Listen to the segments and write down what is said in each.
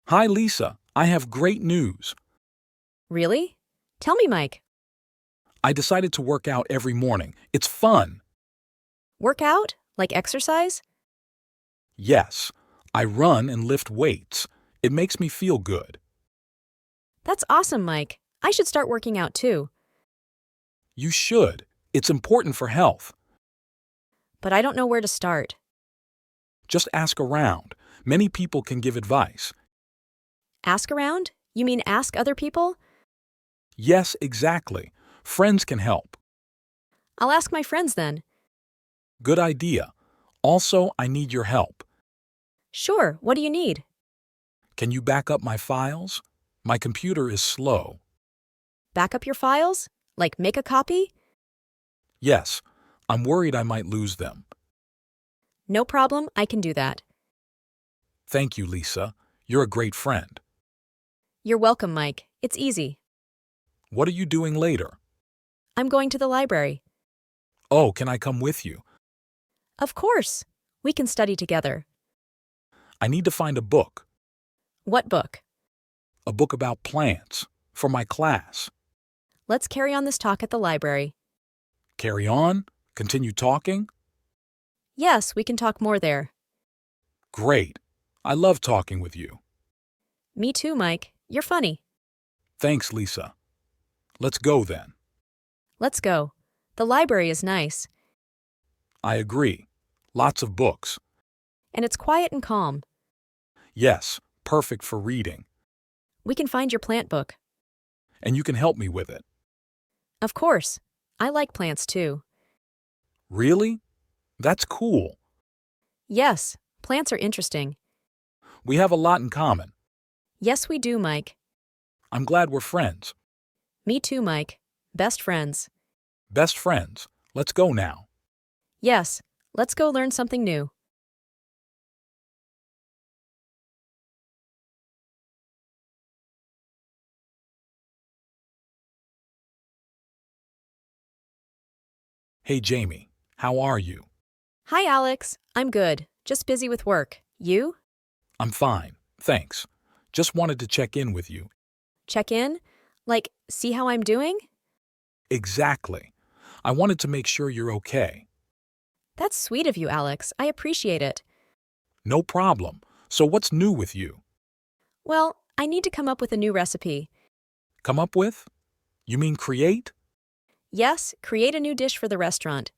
Hi, Lisa. I have great news. Really? Tell me, Mike. I decided to work out every morning. It's fun. Work out? Like exercise? Yes, I run and lift weights. It makes me feel good. That's awesome, Mike. I should start working out too. You should. It's important for health. But I don't know where to start. Just ask around. Many people can give advice. Ask around? You mean ask other people? Yes, exactly. Friends can help. I'll ask my friends then. Good idea. Also, I need your help. Sure, what do you need? Can you back up my files? My computer is slow. Back up your files? Like make a copy? Yes, I'm worried I might lose them. No problem, I can do that. Thank you, Lisa. You're a great friend. You're welcome, Mike. It's easy. What are you doing later? I'm going to the library. Oh, can I come with you? Of course. We can study together. I need to find a book. What book? A book about plants. For my class. Let's carry on this talk at the library. Carry on? Continue talking? Yes, we can talk more there. Great. I love talking with you. Me too, Mike. You're funny. Thanks, Lisa. Let's go then. Let's go. The library is nice. I agree. Lots of books. And it's quiet and calm. Yes, perfect for reading. We can find your plant book. And you can help me with it. Of course. I like plants too. Really? That's cool. Yes, plants are interesting. We have a lot in common. Yes, we do, Mike. I'm glad we're friends. Me too, Mike. Best friends. Best friends. Let's go now. Yes, let's go learn something new. Hey, Jamie. How are you? Hi, Alex. I'm good. Just busy with work. You? I'm fine. Thanks. Just wanted to check in with you. Check in? Like, see how I'm doing? Exactly. I wanted to make sure you're okay. That's sweet of you, Alex. I appreciate it. No problem. So what's new with you? Well, I need to come up with a new recipe. Come up with? You mean create? Yes, create a new dish for the restaurant.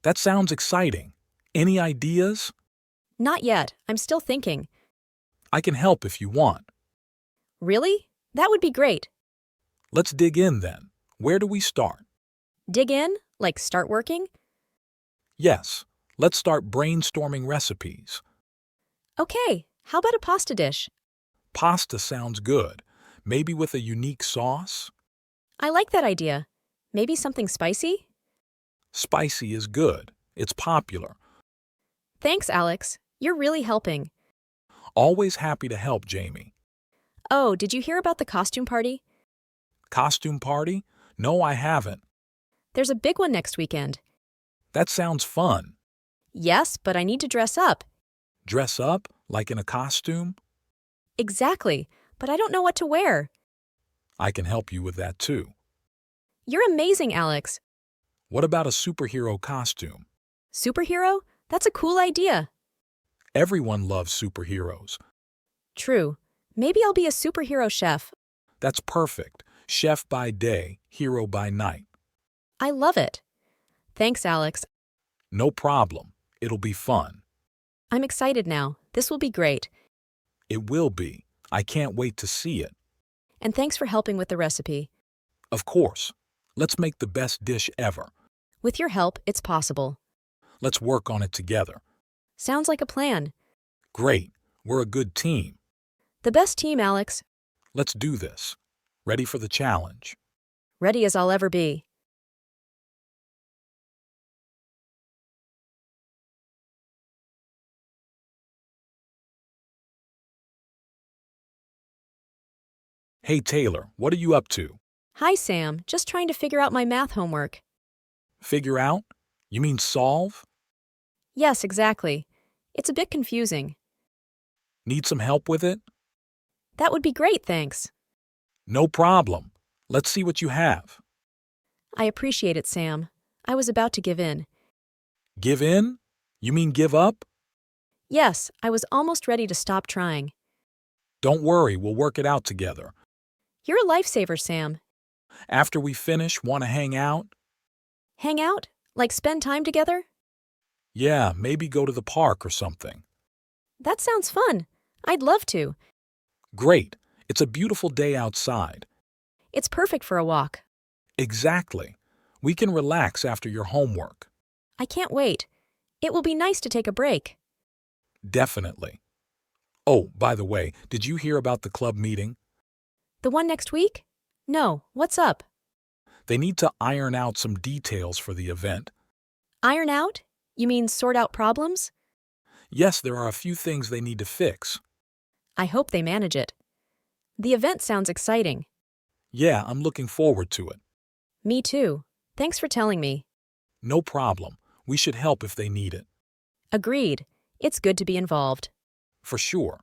That sounds exciting. Any ideas? Not yet. I'm still thinking. I can help if you want. Really? That would be great. Let's dig in then. Where do we start? Dig in? Like start working? Yes, let's start brainstorming recipes. Okay, how about a pasta dish? Pasta sounds good. Maybe with a unique sauce? I like that idea. Maybe something spicy? Spicy is good. It's popular. Thanks, Alex. You're really helping. Always happy to help, Jamie. Oh, did you hear about the costume party? Costume party? No, I haven't. There's a big one next weekend. That sounds fun. Yes, but I need to dress up. Dress up? Like in a costume? Exactly, but I don't know what to wear. I can help you with that too. You're amazing, Alex. What about a superhero costume? Superhero? That's a cool idea. Everyone loves superheroes. True. Maybe I'll be a superhero chef. That's perfect. Chef by day, hero by night. I love it. Thanks, Alex. No problem. It'll be fun. I'm excited now. This will be great. It will be. I can't wait to see it. And thanks for helping with the recipe. Of course. Let's make the best dish ever. With your help, it's possible. Let's work on it together. Sounds like a plan. Great. We're a good team. The best team, Alex. Let's do this. Ready for the challenge? Ready as I'll ever be. Hey, Taylor, what are you up to? Hi, Sam. Just trying to figure out my math homework. Figure out? You mean solve? Yes, exactly. It's a bit confusing. Need some help with it? That would be great, thanks. No problem. Let's see what you have. I appreciate it, Sam. I was about to give in. Give in? You mean give up? Yes, I was almost ready to stop trying. Don't worry, we'll work it out together. You're a lifesaver, Sam. After we finish, want to hang out? Hang out? Like spend time together? Yeah, maybe go to the park or something. That sounds fun. I'd love to. Great. It's a beautiful day outside. It's perfect for a walk. Exactly. We can relax after your homework. I can't wait. It will be nice to take a break. Definitely. Oh, by the way, did you hear about the club meeting? The one next week? No, what's up? They need to iron out some details for the event. Iron out? You mean sort out problems? Yes, there are a few things they need to fix. I hope they manage it. The event sounds exciting. Yeah, I'm looking forward to it. Me too. Thanks for telling me. No problem. We should help if they need it. Agreed. It's good to be involved. For sure.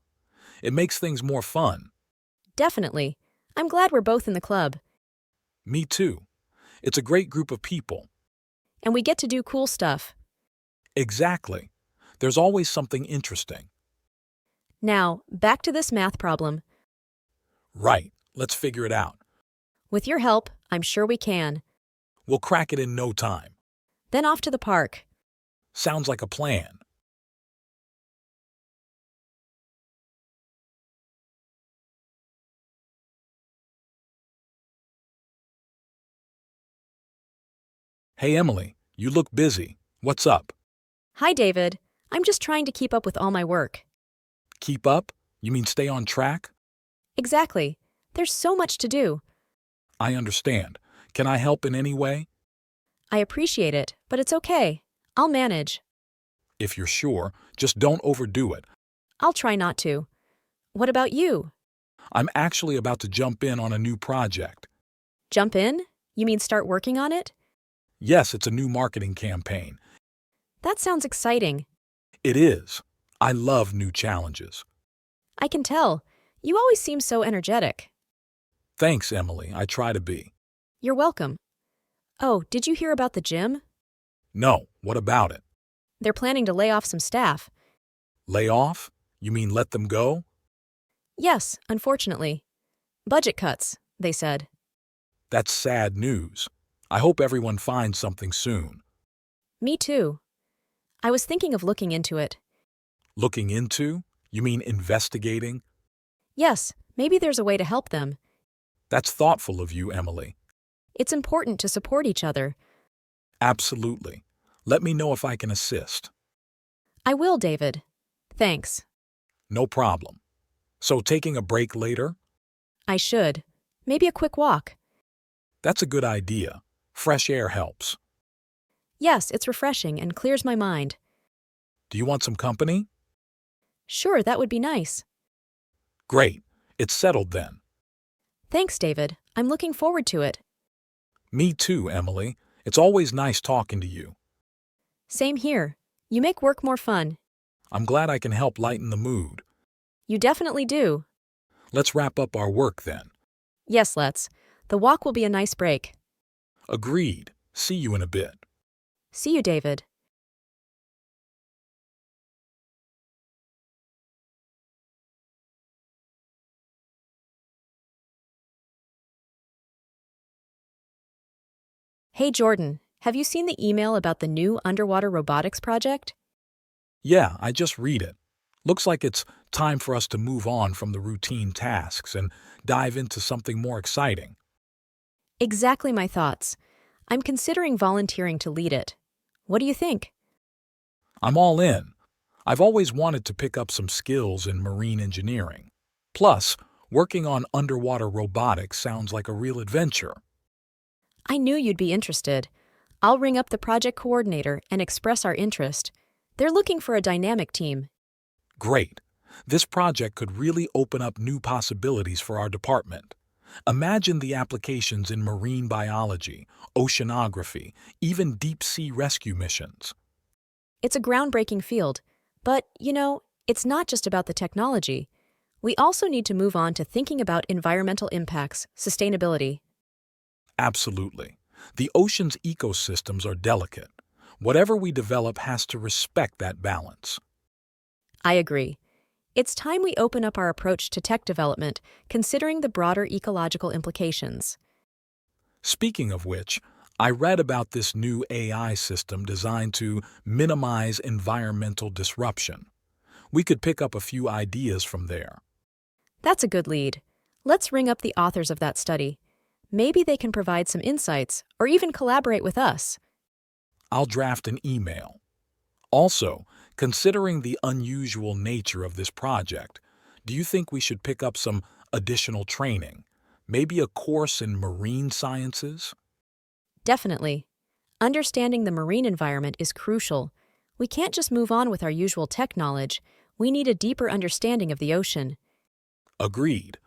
It makes things more fun. Definitely. I'm glad we're both in the club. Me too. It's a great group of people. And we get to do cool stuff. Exactly. There's always something interesting. Now, back to this math problem. Right. Let's figure it out. With your help, I'm sure we can. We'll crack it in no time. Then off to the park. Sounds like a plan. Hey, Emily, you look busy. What's up? Hi, David. I'm just trying to keep up with all my work. Keep up? You mean stay on track? Exactly. There's so much to do. I understand. Can I help in any way? I appreciate it, but it's okay. I'll manage. If you're sure, just don't overdo it. I'll try not to. What about you? I'm actually about to jump in on a new project. Jump in? You mean start working on it? Yes, it's a new marketing campaign. That sounds exciting. It is. I love new challenges. I can tell. You always seem so energetic. Thanks, Emily. I try to be. You're welcome. Oh, did you hear about the gym? No, what about it? They're planning to lay off some staff. Lay off? You mean let them go? Yes, unfortunately. Budget cuts, they said. That's sad news. I hope everyone finds something soon. Me too. I was thinking of looking into it. Looking into? You mean investigating? Yes, maybe there's a way to help them. That's thoughtful of you, Emily. It's important to support each other. Absolutely. Let me know if I can assist. I will, David. Thanks. No problem. So taking a break later? I should. Maybe a quick walk. That's a good idea. Fresh air helps. Yes, it's refreshing and clears my mind. Do you want some company? Sure, that would be nice. Great. It's settled then. Thanks, David. I'm looking forward to it. Me too, Emily. It's always nice talking to you. Same here. You make work more fun. I'm glad I can help lighten the mood. You definitely do. Let's wrap up our work then. Yes, let's. The walk will be a nice break. Agreed. See you in a bit. See you, David. Hey, Jordan, have you seen the email about the new underwater robotics project? Yeah, I just read it. Looks like it's time for us to move on from the routine tasks and dive into something more exciting. Exactly my thoughts. I'm considering volunteering to lead it. What do you think? I'm all in. I've always wanted to pick up some skills in marine engineering. Plus, working on underwater robotics sounds like a real adventure. I knew you'd be interested. I'll ring up the project coordinator and express our interest. They're looking for a dynamic team. Great. This project could really open up new possibilities for our department. Imagine the applications in marine biology, oceanography, even deep-sea rescue missions. It's a groundbreaking field. But, it's not just about the technology. We also need to move on to thinking about environmental impacts, sustainability. Absolutely. The ocean's ecosystems are delicate. Whatever we develop has to respect that balance. I agree. It's time we open up our approach to tech development, considering the broader ecological implications. Speaking of which, I read about this new AI system designed to minimize environmental disruption. We could pick up a few ideas from there. That's a good lead. Let's ring up the authors of that study. Maybe they can provide some insights or even collaborate with us. I'll draft an email. Also, considering the unusual nature of this project, do you think we should pick up some additional training? Maybe a course in marine sciences? Definitely. Understanding the marine environment is crucial. We can't just move on with our usual tech knowledge. We need a deeper understanding of the ocean. Agreed.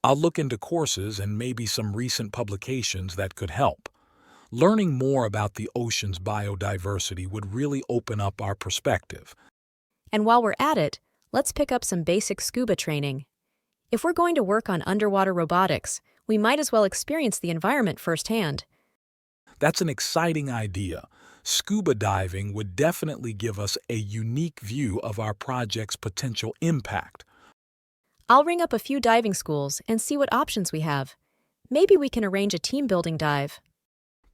I'll look into courses and maybe some recent publications that could help. Learning more about the ocean's biodiversity would really open up our perspective. And while we're at it, let's pick up some basic scuba training. If we're going to work on underwater robotics, we might as well experience the environment firsthand. That's an exciting idea. Scuba diving would definitely give us a unique view of our project's potential impact. I'll ring up a few diving schools and see what options we have. Maybe we can arrange a team-building dive.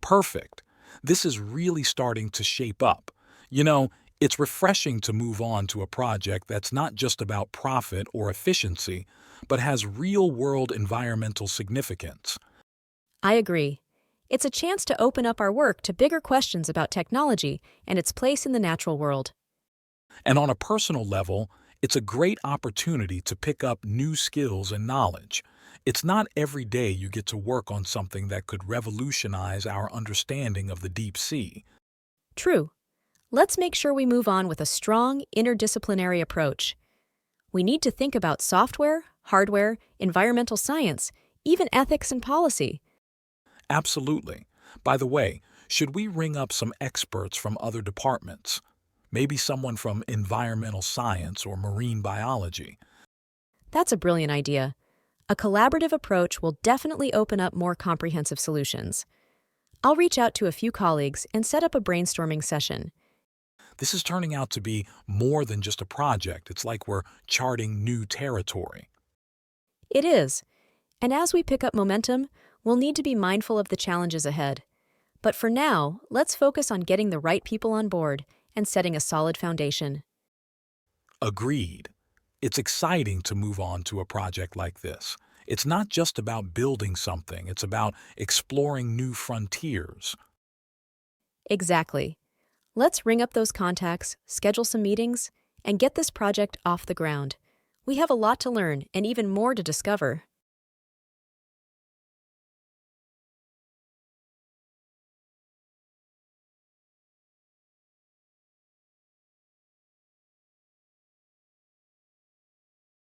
Perfect. This is really starting to shape up. You know, it's refreshing to move on to a project that's not just about profit or efficiency, but has real-world environmental significance. I agree. It's a chance to open up our work to bigger questions about technology and its place in the natural world. And on a personal level, it's a great opportunity to pick up new skills and knowledge. It's not every day you get to work on something that could revolutionize our understanding of the deep sea. True. Let's make sure we move on with a strong, interdisciplinary approach. We need to think about software, hardware, environmental science, even ethics and policy. Absolutely. By the way, should we ring up some experts from other departments? Maybe someone from environmental science or marine biology. That's a brilliant idea. A collaborative approach will definitely open up more comprehensive solutions. I'll reach out to a few colleagues and set up a brainstorming session. This is turning out to be more than just a project. It's like we're charting new territory. It is. And as we pick up momentum, we'll need to be mindful of the challenges ahead. But for now, let's focus on getting the right people on board and setting a solid foundation. Agreed. It's exciting to move on to a project like this. It's not just about building something, it's about exploring new frontiers. Exactly. Let's ring up those contacts, schedule some meetings, and get this project off the ground. We have a lot to learn and even more to discover.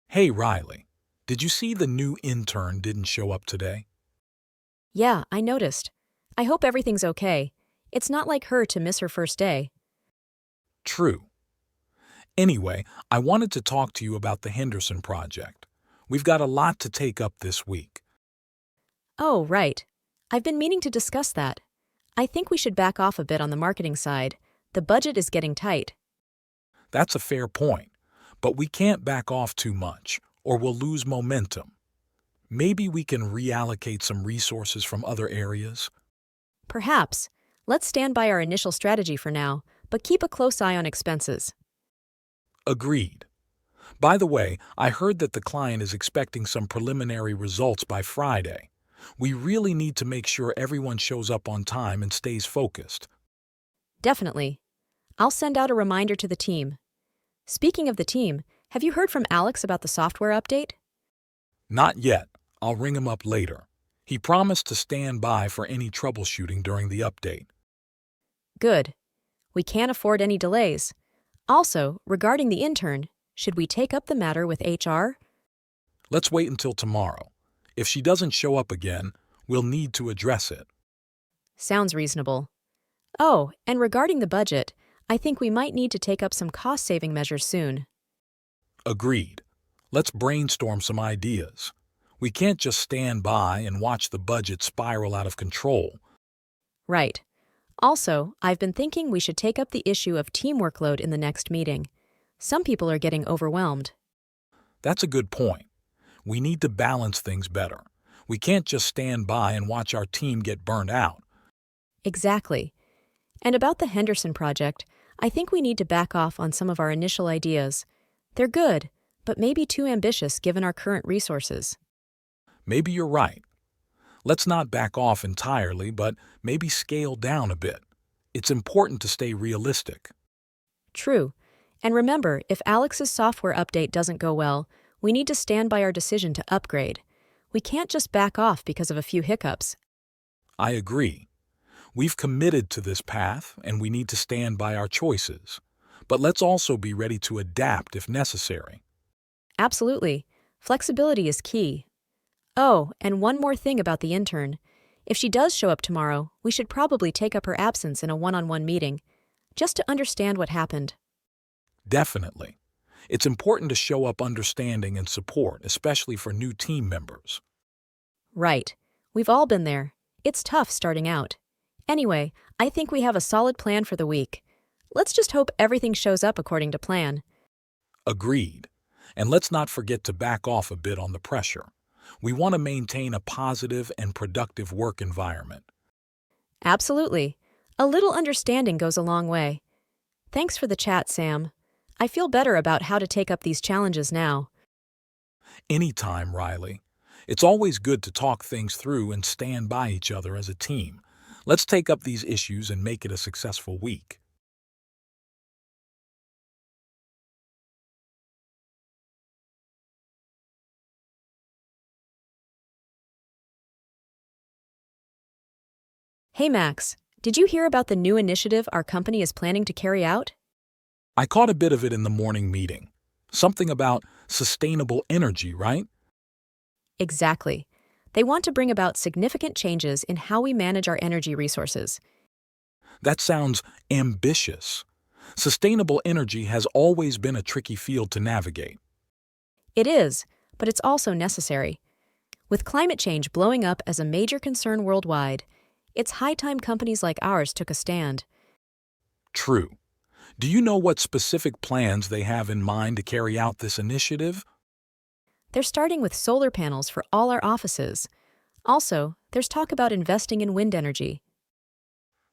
Hey, Riley, did you see the new intern didn't show up today? Yeah, I noticed. I hope everything's okay. It's not like her to miss her first day. True. Anyway, I wanted to talk to you about the Henderson project. We've got a lot to take up this week. Oh, right. I've been meaning to discuss that. I think we should back off a bit on the marketing side. The budget is getting tight. That's a fair point, but we can't back off too much, or we'll lose momentum. Maybe we can reallocate some resources from other areas? Perhaps. Let's stand by our initial strategy for now, but keep a close eye on expenses. Agreed. By the way, I heard that the client is expecting some preliminary results by Friday. We really need to make sure everyone shows up on time and stays focused. Definitely. I'll send out a reminder to the team. Speaking of the team, have you heard from Alex about the software update? Not yet. I'll ring him up later. He promised to stand by for any troubleshooting during the update. Good. We can't afford any delays. Also, regarding the intern, should we take up the matter with HR? Let's wait until tomorrow. If she doesn't show up again, we'll need to address it. Sounds reasonable. Oh, and regarding the budget, I think we might need to take up some cost-saving measures soon. Agreed. Let's brainstorm some ideas. We can't just stand by and watch the budget spiral out of control. Right. Also, I've been thinking we should take up the issue of team workload in the next meeting. Some people are getting overwhelmed. That's a good point. We need to balance things better. We can't just stand by and watch our team get burned out. Exactly. And about the Henderson project, I think we need to back off on some of our initial ideas. They're good, but maybe too ambitious given our current resources. Maybe you're right. Let's not back off entirely, but maybe scale down a bit. It's important to stay realistic. True. And remember, if Alex's software update doesn't go well, we need to stand by our decision to upgrade. We can't just back off because of a few hiccups. I agree. We've committed to this path, and we need to stand by our choices. But let's also be ready to adapt if necessary. Absolutely. Flexibility is key. Oh, and one more thing about the intern. If she does show up tomorrow, we should probably take up her absence in a one-on-one meeting, just to understand what happened. Definitely. It's important to show up understanding and support, especially for new team members. Right. We've all been there. It's tough starting out. Anyway, I think we have a solid plan for the week. Let's just hope everything shows up according to plan. Agreed. And let's not forget to back off a bit on the pressure. We want to maintain a positive and productive work environment. Absolutely. A little understanding goes a long way. Thanks for the chat, Sam. I feel better about how to take up these challenges now. Anytime, Riley. It's always good to talk things through and stand by each other as a team. Let's take up these issues and make it a successful week. Hey Max, did you hear about the new initiative our company is planning to carry out? I caught a bit of it in the morning meeting. Something about sustainable energy, right? Exactly. They want to bring about significant changes in how we manage our energy resources. That sounds ambitious. Sustainable energy has always been a tricky field to navigate. It is, but it's also necessary. With climate change blowing up as a major concern worldwide, it's high time companies like ours took a stand. True. Do you know what specific plans they have in mind to carry out this initiative? They're starting with solar panels for all our offices. Also, there's talk about investing in wind energy.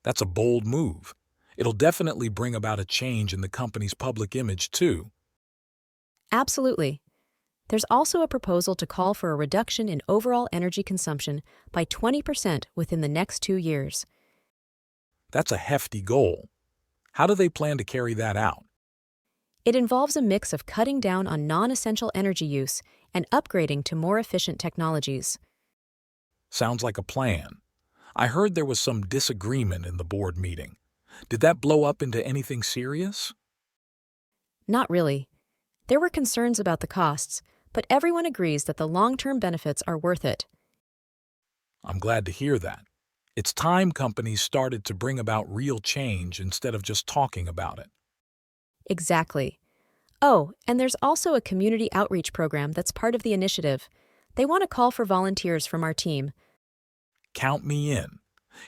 That's a bold move. It'll definitely bring about a change in the company's public image, too. Absolutely. There's also a proposal to call for a reduction in overall energy consumption by 20% within the next 2 years. That's a hefty goal. How do they plan to carry that out? It involves a mix of cutting down on non-essential energy use and upgrading to more efficient technologies. Sounds like a plan. I heard there was some disagreement in the board meeting. Did that blow up into anything serious? Not really. There were concerns about the costs, but everyone agrees that the long-term benefits are worth it. I'm glad to hear that. It's time companies started to bring about real change instead of just talking about it. Exactly. Oh, and there's also a community outreach program that's part of the initiative. They want to call for volunteers from our team. Count me in.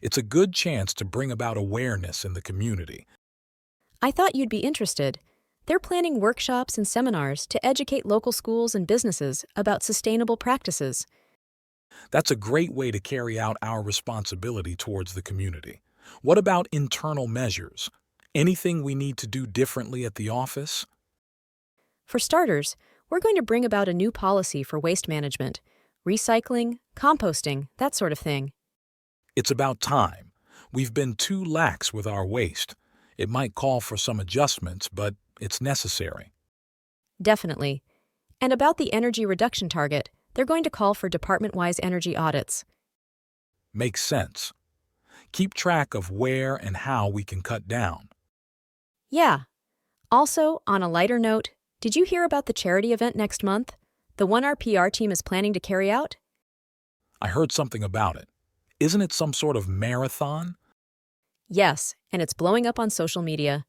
It's a good chance to bring about awareness in the community. I thought you'd be interested. They're planning workshops and seminars to educate local schools and businesses about sustainable practices. That's a great way to carry out our responsibility towards the community. What about internal measures? Anything we need to do differently at the office? For starters, we're going to bring about a new policy for waste management, recycling, composting, that sort of thing. It's about time. We've been too lax with our waste. It might call for some adjustments, but it's necessary. Definitely. And about the energy reduction target, they're going to call for department-wise energy audits. Makes sense. Keep track of where and how we can cut down. Yeah. Also, on a lighter note, did you hear about the charity event next month? The one our PR team is planning to carry out? I heard something about it. Isn't it some sort of marathon? Yes, and it's blowing up on social media.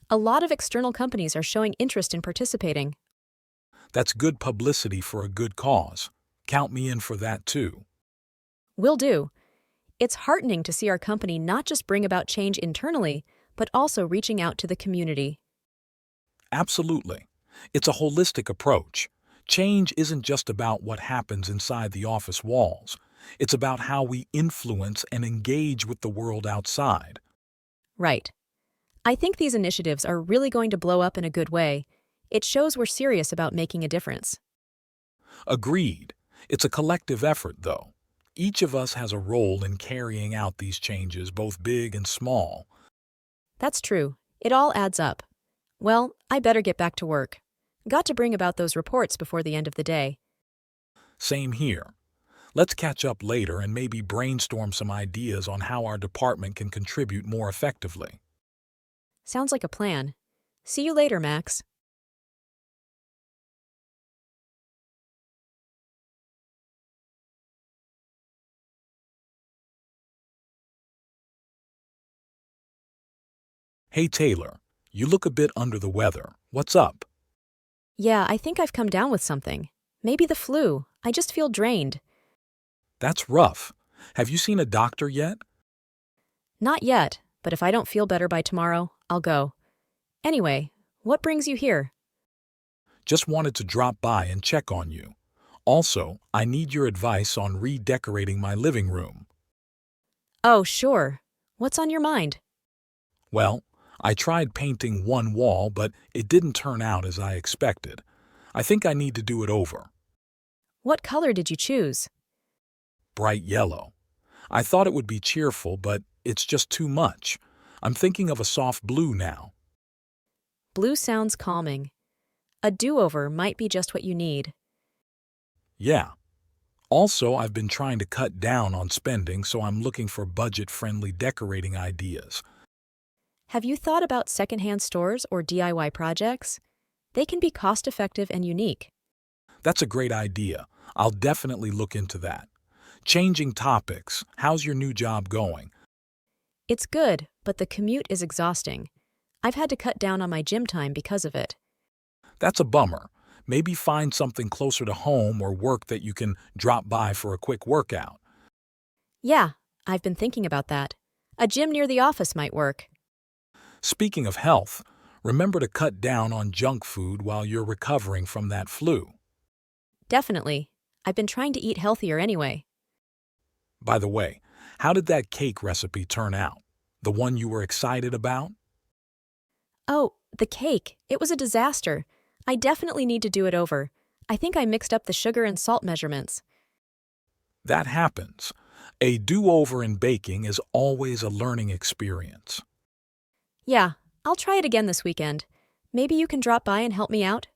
A lot of external companies are showing interest in participating. That's good publicity for a good cause. Count me in for that too. Will do. It's heartening to see our company not just bring about change internally, but also reaching out to the community. Absolutely. It's a holistic approach. Change isn't just about what happens inside the office walls. It's about how we influence and engage with the world outside. Right. I think these initiatives are really going to blow up in a good way. It shows we're serious about making a difference. Agreed. It's a collective effort, though. Each of us has a role in carrying out these changes, both big and small. That's true. It all adds up. Well, I better get back to work. Got to bring about those reports before the end of the day. Same here. Let's catch up later and maybe brainstorm some ideas on how our department can contribute more effectively. Sounds like a plan. See you later, Max. Hey Taylor, you look a bit under the weather. What's up? Yeah, I think I've come down with something. Maybe the flu. I just feel drained. That's rough. Have you seen a doctor yet? Not yet, but if I don't feel better by tomorrow, I'll go. Anyway, what brings you here? Just wanted to drop by and check on you. Also, I need your advice on redecorating my living room. Oh, sure. What's on your mind? Well, I tried painting one wall, but it didn't turn out as I expected. I think I need to do it over. What color did you choose? Bright yellow. I thought it would be cheerful, but it's just too much. I'm thinking of a soft blue now. Blue sounds calming. A do-over might be just what you need. Yeah. Also, I've been trying to cut down on spending, so I'm looking for budget-friendly decorating ideas. Have you thought about secondhand stores or DIY projects? They can be cost-effective and unique. That's a great idea. I'll definitely look into that. Changing topics. How's your new job going? It's good, but the commute is exhausting. I've had to cut down on my gym time because of it. That's a bummer. Maybe find something closer to home or work that you can drop by for a quick workout. Yeah, I've been thinking about that. A gym near the office might work. Speaking of health, remember to cut down on junk food while you're recovering from that flu. Definitely. I've been trying to eat healthier anyway. By the way, how did that cake recipe turn out? The one you were excited about? Oh, the cake. It was a disaster. I definitely need to do it over. I think I mixed up the sugar and salt measurements. That happens. A do-over in baking is always a learning experience. Yeah, I'll try it again this weekend. Maybe you can drop by and help me out?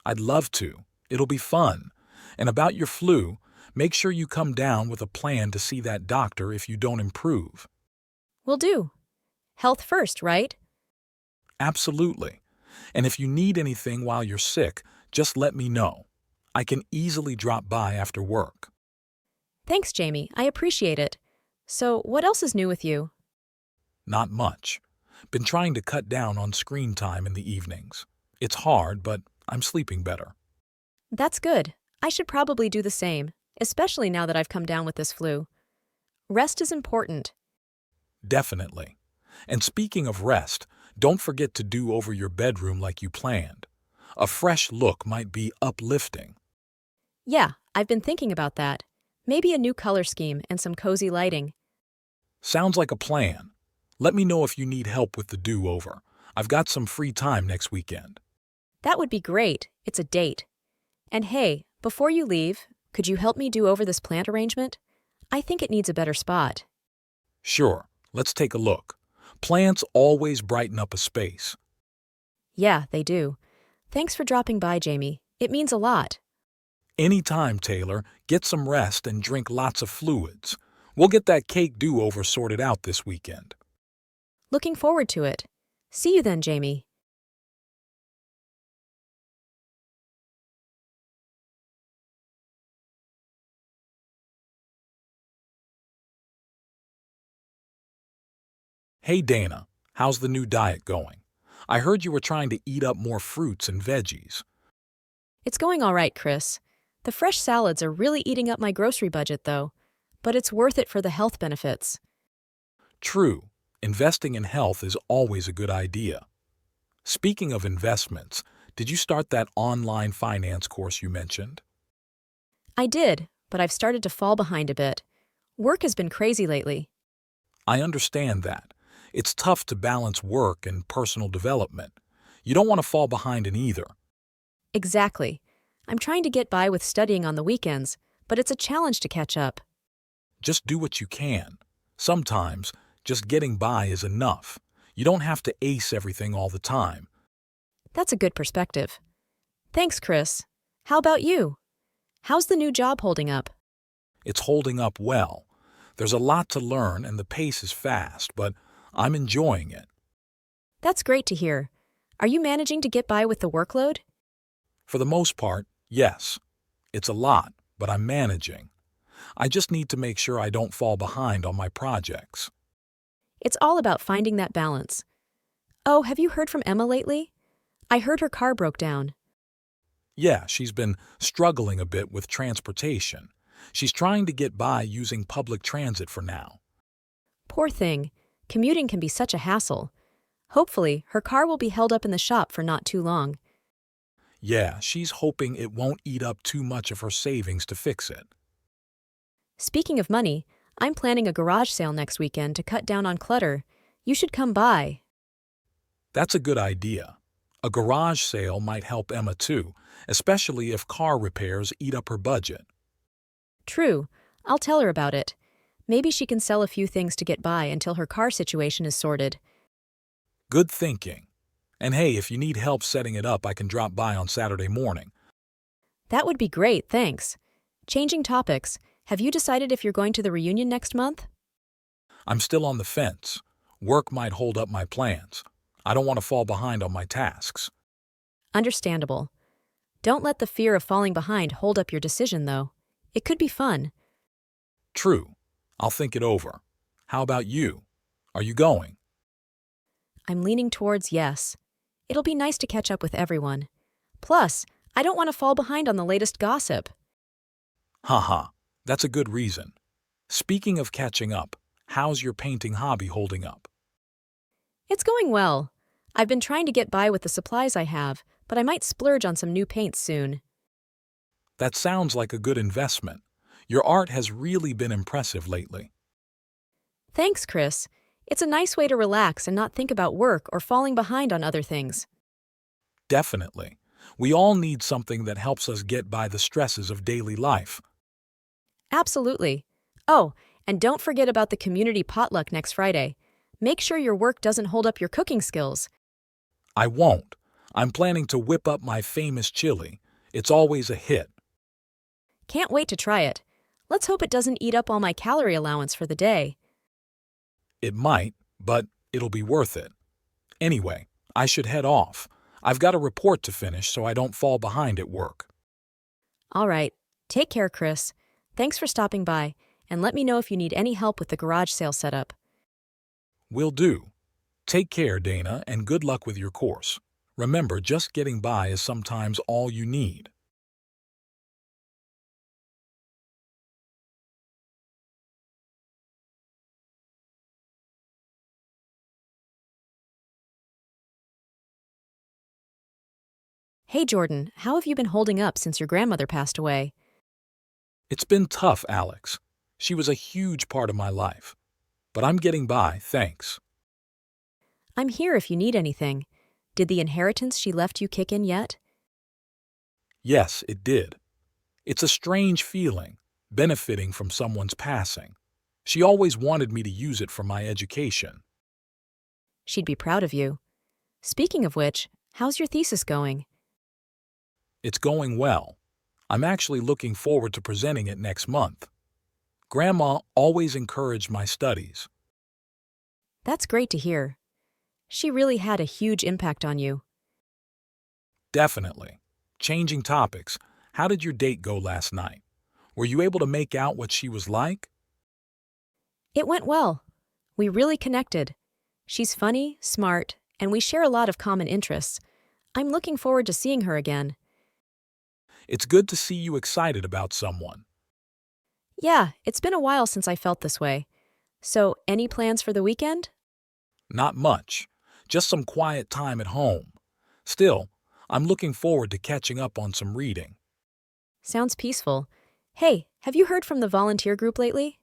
I'd love to. It'll be fun. And about your flu, make sure you come down with a plan to see that doctor if you don't improve. Will do. Health first, right? Absolutely. And if you need anything while you're sick, just let me know. I can easily drop by after work. Thanks, Jamie. I appreciate it. So, what else is new with you? Not much. Been trying to cut down on screen time in the evenings. It's hard, but I'm sleeping better. That's good. I should probably do the same, especially now that I've come down with this flu. Rest is important. Definitely. And speaking of rest, don't forget to do over your bedroom like you planned. A fresh look might be uplifting. Yeah, I've been thinking about that. Maybe a new color scheme and some cozy lighting. Sounds like a plan. Let me know if you need help with the do-over. I've got some free time next weekend. That would be great. It's a date. And hey, before you leave, could you help me do over this plant arrangement? I think it needs a better spot. Sure, let's take a look. Plants always brighten up a space. Yeah, they do. Thanks for dropping by, Jamie. It means a lot. Anytime, Taylor, get some rest and drink lots of fluids. We'll get that cake do-over sorted out this weekend. Looking forward to it. See you then, Jamie. Hey Dana, how's the new diet going? I heard you were trying to eat up more fruits and veggies. It's going all right, Chris. The fresh salads are really eating up my grocery budget, though, but it's worth it for the health benefits. True, investing in health is always a good idea. Speaking of investments, did you start that online finance course you mentioned? I did, but I've started to fall behind a bit. Work has been crazy lately. I understand that. It's tough to balance work and personal development. You don't want to fall behind in either. Exactly. I'm trying to get by with studying on the weekends, but it's a challenge to catch up. Just do what you can. Sometimes, just getting by is enough. You don't have to ace everything all the time. That's a good perspective. Thanks, Chris. How about you? How's the new job holding up? It's holding up well. There's a lot to learn and the pace is fast, but I'm enjoying it. That's great to hear. Are you managing to get by with the workload? For the most part, yes. It's a lot, but I'm managing. I just need to make sure I don't fall behind on my projects. It's all about finding that balance. Oh, have you heard from Emma lately? I heard her car broke down. Yeah, she's been struggling a bit with transportation. She's trying to get by using public transit for now. Poor thing. Commuting can be such a hassle. Hopefully, her car will be held up in the shop for not too long. Yeah, she's hoping it won't eat up too much of her savings to fix it. Speaking of money, I'm planning a garage sale next weekend to cut down on clutter. You should come by. That's a good idea. A garage sale might help Emma too, especially if car repairs eat up her budget. True. I'll tell her about it. Maybe she can sell a few things to get by until her car situation is sorted. Good thinking. And hey, if you need help setting it up, I can drop by on Saturday morning. That would be great, thanks. Changing topics, have you decided if you're going to the reunion next month? I'm still on the fence. Work might hold up my plans. I don't want to fall behind on my tasks. Understandable. Don't let the fear of falling behind hold up your decision, though. It could be fun. True. I'll think it over. How about you? Are you going? I'm leaning towards yes. It'll be nice to catch up with everyone. Plus, I don't want to fall behind on the latest gossip. Haha, that's a good reason. Speaking of catching up, how's your painting hobby holding up? It's going well. I've been trying to get by with the supplies I have, but I might splurge on some new paints soon. That sounds like a good investment. Your art has really been impressive lately. Thanks, Chris. It's a nice way to relax and not think about work or falling behind on other things. Definitely. We all need something that helps us get by the stresses of daily life. Absolutely. Oh, and don't forget about the community potluck next Friday. Make sure your work doesn't hold up your cooking skills. I won't. I'm planning to whip up my famous chili. It's always a hit. Can't wait to try it. Let's hope it doesn't eat up all my calorie allowance for the day. It might, but it'll be worth it. Anyway, I should head off. I've got a report to finish so I don't fall behind at work. All right. Take care, Chris. Thanks for stopping by, and let me know if you need any help with the garage sale setup. Will do. Take care, Dana, and good luck with your course. Remember, just getting by is sometimes all you need. Hey, Jordan, how have you been holding up since your grandmother passed away? It's been tough, Alex. She was a huge part of my life. But I'm getting by, thanks. I'm here if you need anything. Did the inheritance she left you kick in yet? Yes, it did. It's a strange feeling, benefiting from someone's passing. She always wanted me to use it for my education. She'd be proud of you. Speaking of which, how's your thesis going? It's going well. I'm actually looking forward to presenting it next month. Grandma always encouraged my studies. That's great to hear. She really had a huge impact on you. Definitely. Changing topics, how did your date go last night? Were you able to make out what she was like? It went well. We really connected. She's funny, smart, and we share a lot of common interests. I'm looking forward to seeing her again. It's good to see you excited about someone. Yeah, it's been a while since I felt this way. So, any plans for the weekend? Not much, just some quiet time at home. Still, I'm looking forward to catching up on some reading. Sounds peaceful. Hey, have you heard from the volunteer group lately?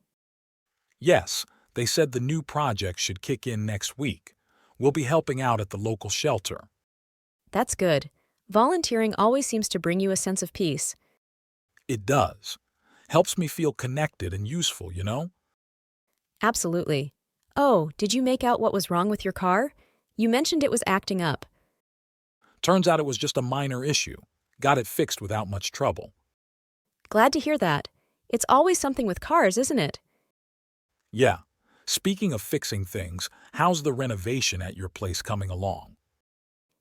Yes, they said the new project should kick in next week. We'll be helping out at the local shelter. That's good. Volunteering always seems to bring you a sense of peace. It does. Helps me feel connected and useful, Absolutely. Oh, did you make out what was wrong with your car? You mentioned it was acting up. Turns out it was just a minor issue. Got it fixed without much trouble. Glad to hear that. It's always something with cars, isn't it? Yeah. Speaking of fixing things, how's the renovation at your place coming along?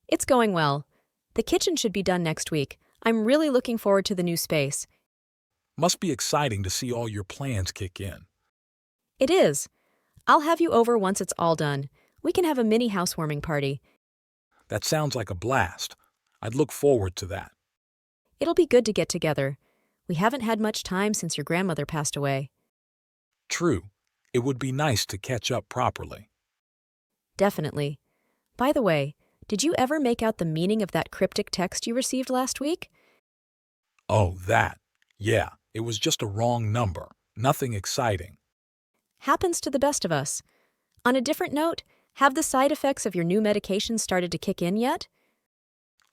It's going well. The kitchen should be done next week. I'm really looking forward to the new space. Must be exciting to see all your plans kick in. It is. I'll have you over once it's all done. We can have a mini housewarming party. That sounds like a blast. I'd look forward to that. It'll be good to get together. We haven't had much time since your grandmother passed away. True. It would be nice to catch up properly. Definitely. By the way, did you ever make out the meaning of that cryptic text you received last week? Oh, that. Yeah, it was just a wrong number. Nothing exciting. Happens to the best of us. On a different note, have the side effects of your new medication started to kick in yet?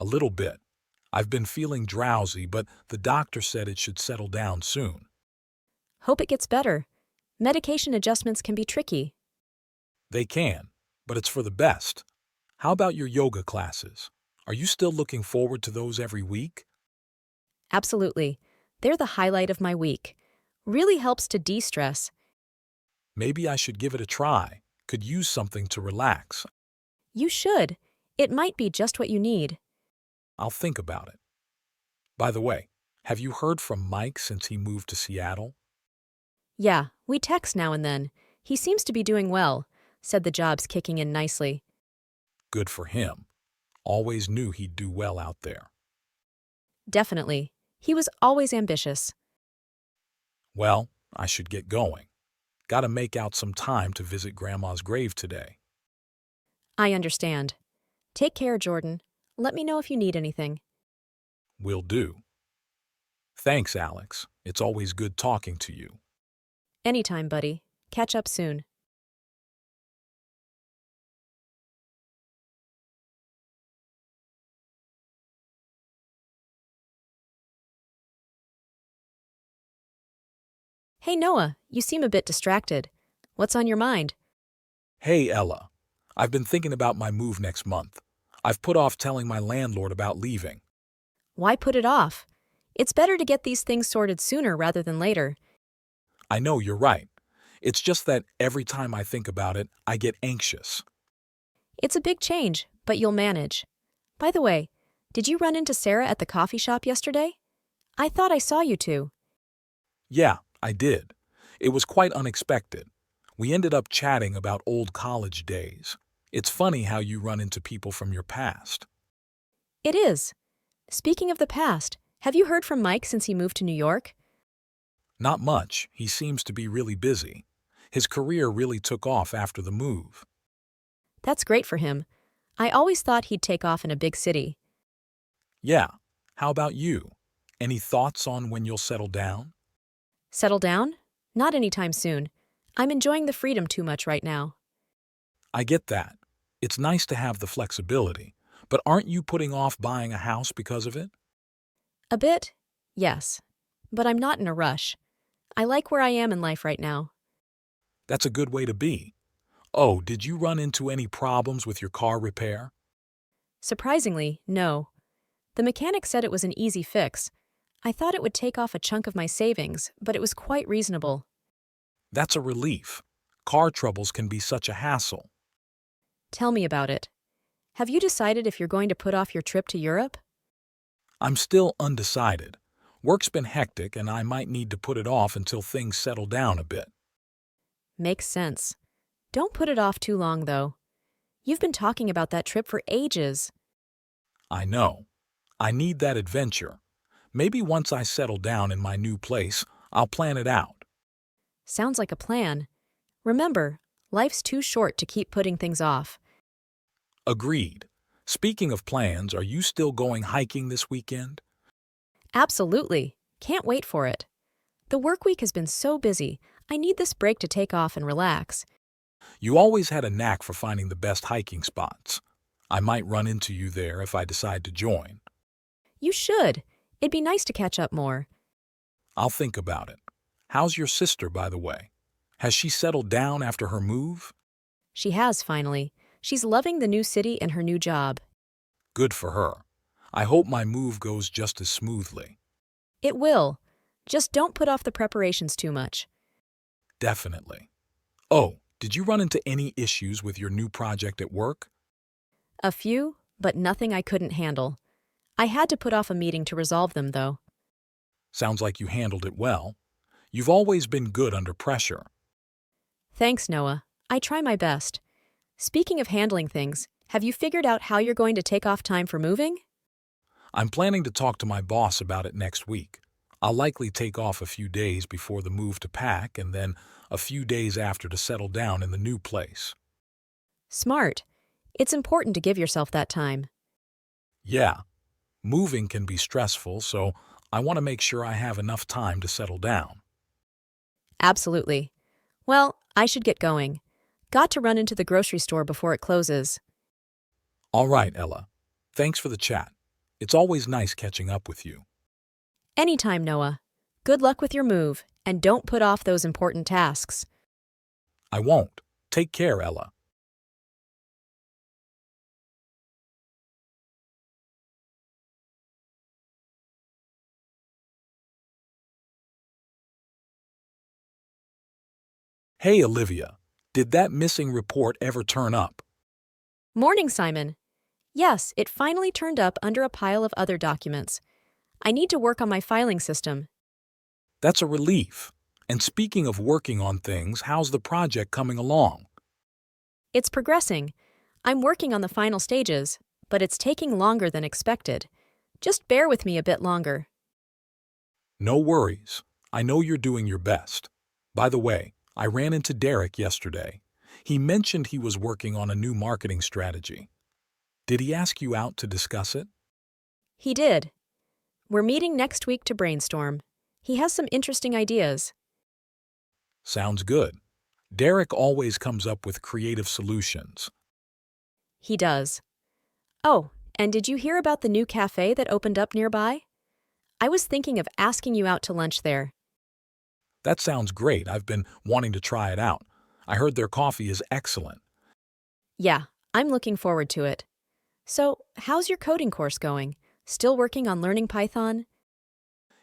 A little bit. I've been feeling drowsy, but the doctor said it should settle down soon. Hope it gets better. Medication adjustments can be tricky. They can, but it's for the best. How about your yoga classes? Are you still looking forward to those every week? Absolutely. They're the highlight of my week. Really helps to de-stress. Maybe I should give it a try. Could use something to relax. You should. It might be just what you need. I'll think about it. By the way, have you heard from Mike since he moved to Seattle? Yeah, we text now and then. He seems to be doing well, said the job's kicking in nicely. Good for him. Always knew he'd do well out there. Definitely. He was always ambitious. Well, I should get going. Gotta make out some time to visit Grandma's grave today. I understand. Take care, Jordan. Let me know if you need anything. Will do. Thanks, Alex. It's always good talking to you. Anytime, buddy. Catch up soon. Hey, Noah, you seem a bit distracted. What's on your mind? Hey, Ella. I've been thinking about my move next month. I've put off telling my landlord about leaving. Why put it off? It's better to get these things sorted sooner rather than later. I know you're right. It's just that every time I think about it, I get anxious. It's a big change, but you'll manage. By the way, did you run into Sarah at the coffee shop yesterday? I thought I saw you two. Yeah, I did. It was quite unexpected. We ended up chatting about old college days. It's funny how you run into people from your past. It is. Speaking of the past, have you heard from Mike since he moved to New York? Not much. He seems to be really busy. His career really took off after the move. That's great for him. I always thought he'd take off in a big city. Yeah. How about you? Any thoughts on when you'll settle down? Settle down? Not anytime soon. I'm enjoying the freedom too much right now. I get that. It's nice to have the flexibility, but aren't you putting off buying a house because of it? A bit, yes. But I'm not in a rush. I like where I am in life right now. That's a good way to be. Oh, did you run into any problems with your car repair? Surprisingly, no. The mechanic said it was an easy fix. I thought it would take off a chunk of my savings, but it was quite reasonable. That's a relief. Car troubles can be such a hassle. Tell me about it. Have you decided if you're going to put off your trip to Europe? I'm still undecided. Work's been hectic and I might need to put it off until things settle down a bit. Makes sense. Don't put it off too long, though. You've been talking about that trip for ages. I know. I need that adventure. Maybe once I settle down in my new place, I'll plan it out. Sounds like a plan. Remember, life's too short to keep putting things off. Agreed. Speaking of plans, are you still going hiking this weekend? Absolutely. Can't wait for it. The work week has been so busy, I need this break to take off and relax. You always had a knack for finding the best hiking spots. I might run into you there if I decide to join. You should. It'd be nice to catch up more. I'll think about it. How's your sister, by the way? Has she settled down after her move? She has, finally. She's loving the new city and her new job. Good for her. I hope my move goes just as smoothly. It will. Just don't put off the preparations too much. Definitely. Oh, did you run into any issues with your new project at work? A few, but nothing I couldn't handle. I had to put off a meeting to resolve them, though. Sounds like you handled it well. You've always been good under pressure. Thanks, Noah. I try my best. Speaking of handling things, have you figured out how you're going to take off time for moving? I'm planning to talk to my boss about it next week. I'll likely take off a few days before the move to pack and then a few days after to settle down in the new place. Smart. It's important to give yourself that time. Yeah, moving can be stressful, so I want to make sure I have enough time to settle down. Absolutely. Well, I should get going. Got to run into the grocery store before it closes. All right, Ella. Thanks for the chat. It's always nice catching up with you. Anytime, Noah. Good luck with your move, and don't put off those important tasks. I won't. Take care, Ella. Hey, Olivia. Did that missing report ever turn up? Morning, Simon. Yes, it finally turned up under a pile of other documents. I need to work on my filing system. That's a relief. And speaking of working on things, how's the project coming along? It's progressing. I'm working on the final stages, but it's taking longer than expected. Just bear with me a bit longer. No worries. I know you're doing your best. By the way, I ran into Derek yesterday. He mentioned he was working on a new marketing strategy. Did he ask you out to discuss it? He did. We're meeting next week to brainstorm. He has some interesting ideas. Sounds good. Derek always comes up with creative solutions. He does. Oh, and did you hear about the new cafe that opened up nearby? I was thinking of asking you out to lunch there. That sounds great. I've been wanting to try it out. I heard their coffee is excellent. Yeah, I'm looking forward to it. So, how's your coding course going? Still working on learning Python?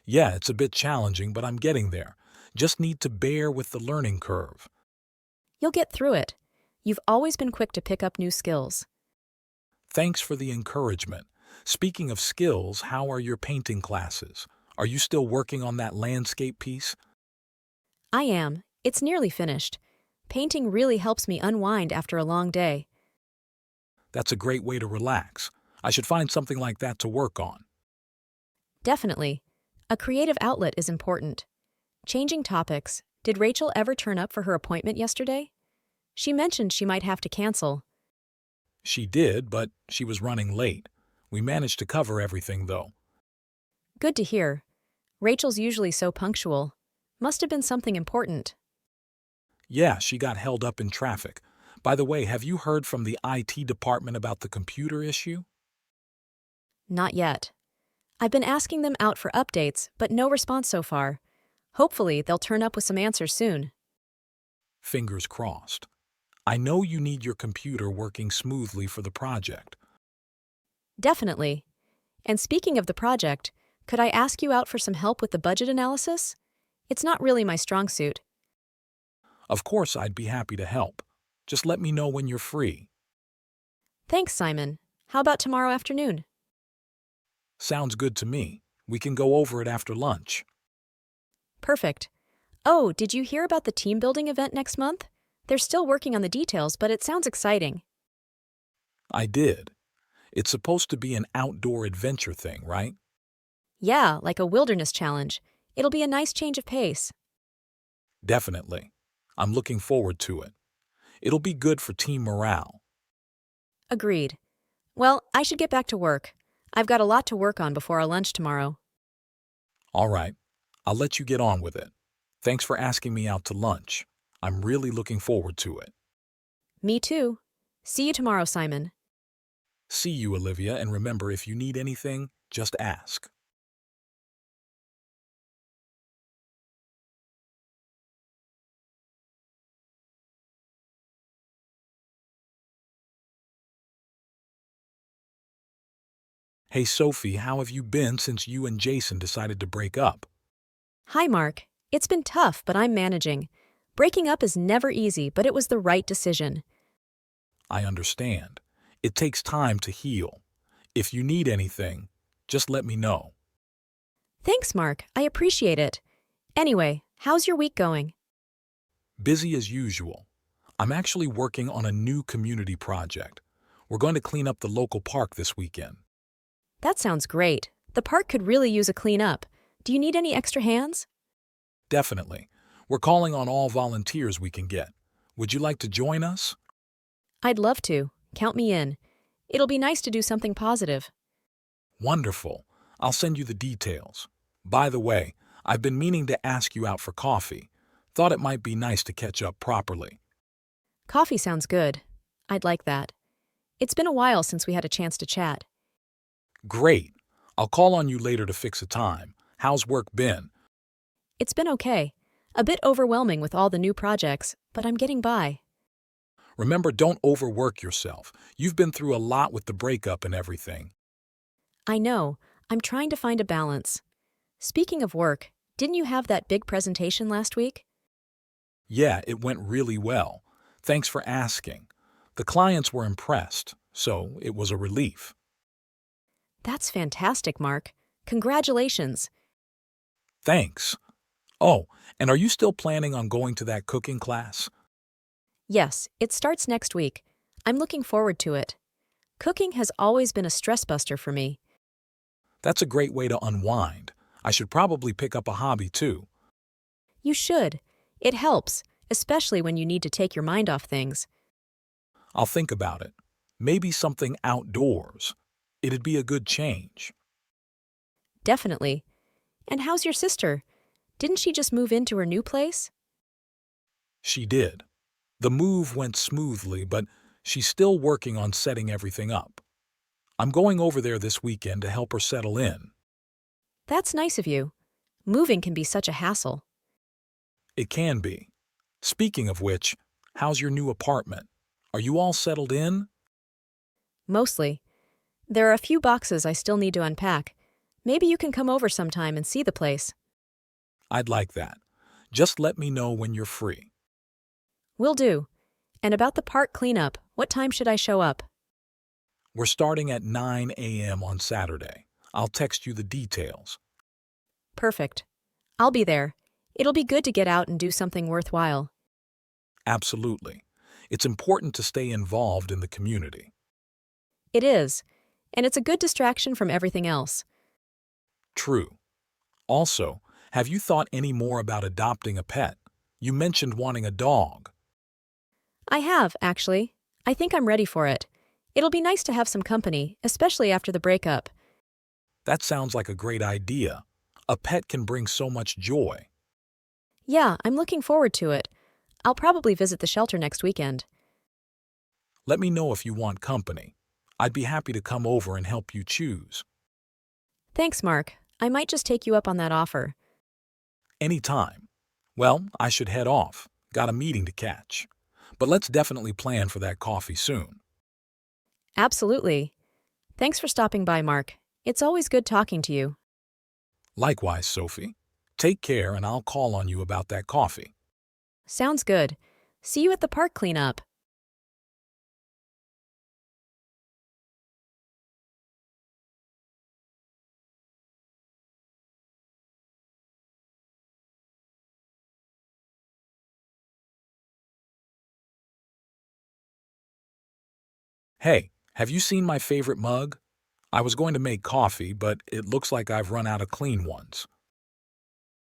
Yeah, it's a bit challenging, but I'm getting there. Just need to bear with the learning curve. You'll get through it. You've always been quick to pick up new skills. Thanks for the encouragement. Speaking of skills, how are your painting classes? Are you still working on that landscape piece? I am. It's nearly finished. Painting really helps me unwind after a long day. That's a great way to relax. I should find something like that to work on. Definitely. A creative outlet is important. Changing topics, did Rachel ever turn up for her appointment yesterday? She mentioned she might have to cancel. She did, but she was running late. We managed to cover everything, though. Good to hear. Rachel's usually so punctual. Must have been something important. Yeah, she got held up in traffic. By the way, have you heard from the IT department about the computer issue? Not yet. I've been asking them out for updates, but no response so far. Hopefully, they'll turn up with some answers soon. Fingers crossed. I know you need your computer working smoothly for the project. Definitely. And speaking of the project, could I ask you out for some help with the budget analysis? It's not really my strong suit. Of course, I'd be happy to help. Just let me know when you're free. Thanks, Simon. How about tomorrow afternoon? Sounds good to me. We can go over it after lunch. Perfect. Oh, did you hear about the team building event next month? They're still working on the details, but it sounds exciting. I did. It's supposed to be an outdoor adventure thing, right? Yeah, like a wilderness challenge. It'll be a nice change of pace. Definitely. I'm looking forward to it. It'll be good for team morale. Agreed. Well, I should get back to work. I've got a lot to work on before our lunch tomorrow. All right, I'll let you get on with it. Thanks for asking me out to lunch. I'm really looking forward to it. Me too. See you tomorrow, Simon. See you, Olivia, and remember, if you need anything, just ask. Hey, Sophie, how have you been since you and Jason decided to break up? Hi, Mark. It's been tough, but I'm managing. Breaking up is never easy, but it was the right decision. I understand. It takes time to heal. If you need anything, just let me know. Thanks, Mark. I appreciate it. Anyway, how's your week going? Busy as usual. I'm actually working on a new community project. We're going to clean up the local park this weekend. That sounds great. The park could really use a clean-up. Do you need any extra hands? Definitely. We're calling on all volunteers we can get. Would you like to join us? I'd love to. Count me in. It'll be nice to do something positive. Wonderful. I'll send you the details. By the way, I've been meaning to ask you out for coffee. Thought it might be nice to catch up properly. Coffee sounds good. I'd like that. It's been a while since we had a chance to chat. Great. I'll call on you later to fix a time. How's work been? It's been okay. A bit overwhelming with all the new projects, but I'm getting by. Remember, don't overwork yourself. You've been through a lot with the breakup and everything. I know. I'm trying to find a balance. Speaking of work, didn't you have that big presentation last week? Yeah, it went really well. Thanks for asking. The clients were impressed, so it was a relief. That's fantastic, Mark. Congratulations. Thanks. Oh, and are you still planning on going to that cooking class? Yes, it starts next week. I'm looking forward to it. Cooking has always been a stress buster for me. That's a great way to unwind. I should probably pick up a hobby too. You should. It helps, especially when you need to take your mind off things. I'll think about it. Maybe something outdoors. It'd be a good change. Definitely. And how's your sister? Didn't she just move into her new place? She did. The move went smoothly, but she's still working on setting everything up. I'm going over there this weekend to help her settle in. That's nice of you. Moving can be such a hassle. It can be. Speaking of which, how's your new apartment? Are you all settled in? Mostly. There are a few boxes I still need to unpack. Maybe you can come over sometime and see the place. I'd like that. Just let me know when you're free. Will do. And about the park cleanup, what time should I show up? We're starting at 9 a.m. on Saturday. I'll text you the details. Perfect. I'll be there. It'll be good to get out and do something worthwhile. Absolutely. It's important to stay involved in the community. It is. And it's a good distraction from everything else. True. Also, have you thought any more about adopting a pet? You mentioned wanting a dog. I have, actually. I think I'm ready for it. It'll be nice to have some company, especially after the breakup. That sounds like a great idea. A pet can bring so much joy. Yeah, I'm looking forward to it. I'll probably visit the shelter next weekend. Let me know if you want company. I'd be happy to come over and help you choose. Thanks, Mark. I might just take you up on that offer. Anytime. Well, I should head off. Got a meeting to catch. But let's definitely plan for that coffee soon. Absolutely. Thanks for stopping by, Mark. It's always good talking to you. Likewise, Sophie. Take care and I'll call on you about that coffee. Sounds good. See you at the park cleanup. Hey, have you seen my favorite mug? I was going to make coffee, but it looks like I've run out of clean ones.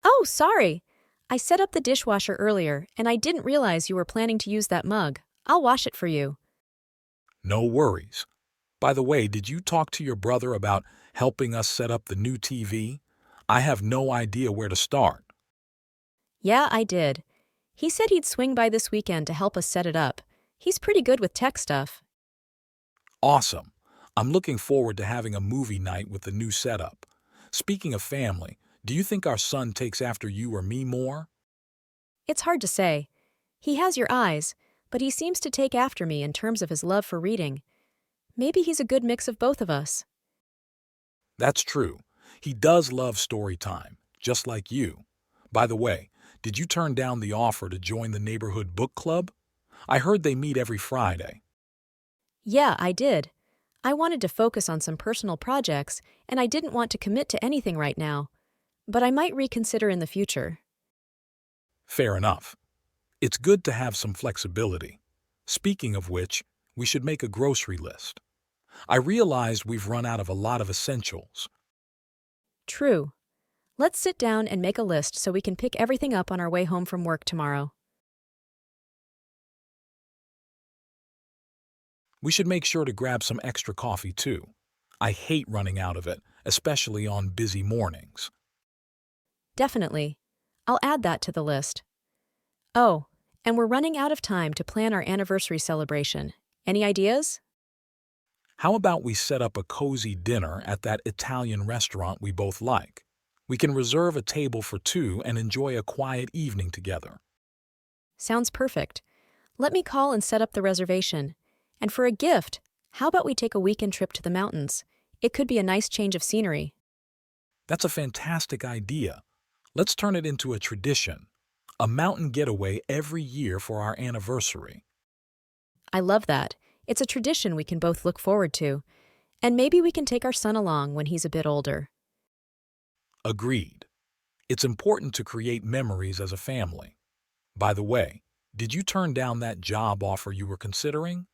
Oh, sorry. I set up the dishwasher earlier, and I didn't realize you were planning to use that mug. I'll wash it for you. No worries. By the way, did you talk to your brother about helping us set up the new TV? I have no idea where to start. Yeah, I did. He said he'd swing by this weekend to help us set it up. He's pretty good with tech stuff. Awesome. I'm looking forward to having a movie night with the new setup. Speaking of family, do you think our son takes after you or me more? It's hard to say. He has your eyes, but he seems to take after me in terms of his love for reading. Maybe he's a good mix of both of us. That's true. He does love story time, just like you. By the way, did you turn down the offer to join the neighborhood book club? I heard they meet every Friday. Yeah, I did. I wanted to focus on some personal projects, and I didn't want to commit to anything right now. But I might reconsider in the future. Fair enough. It's good to have some flexibility. Speaking of which, we should make a grocery list. I realized we've run out of a lot of essentials. True. Let's sit down and make a list so we can pick everything up on our way home from work tomorrow. We should make sure to grab some extra coffee too. I hate running out of it, especially on busy mornings. Definitely. I'll add that to the list. Oh, and we're running out of time to plan our anniversary celebration. Any ideas? How about we set up a cozy dinner at that Italian restaurant we both like? We can reserve a table for two and enjoy a quiet evening together. Sounds perfect. Let me call and set up the reservation. And for a gift, how about we take a weekend trip to the mountains? It could be a nice change of scenery. That's a fantastic idea. Let's turn it into a tradition. A mountain getaway every year for our anniversary. I love that. It's a tradition we can both look forward to. And maybe we can take our son along when he's a bit older. Agreed. It's important to create memories as a family. By the way, did you turn down that job offer you were considering?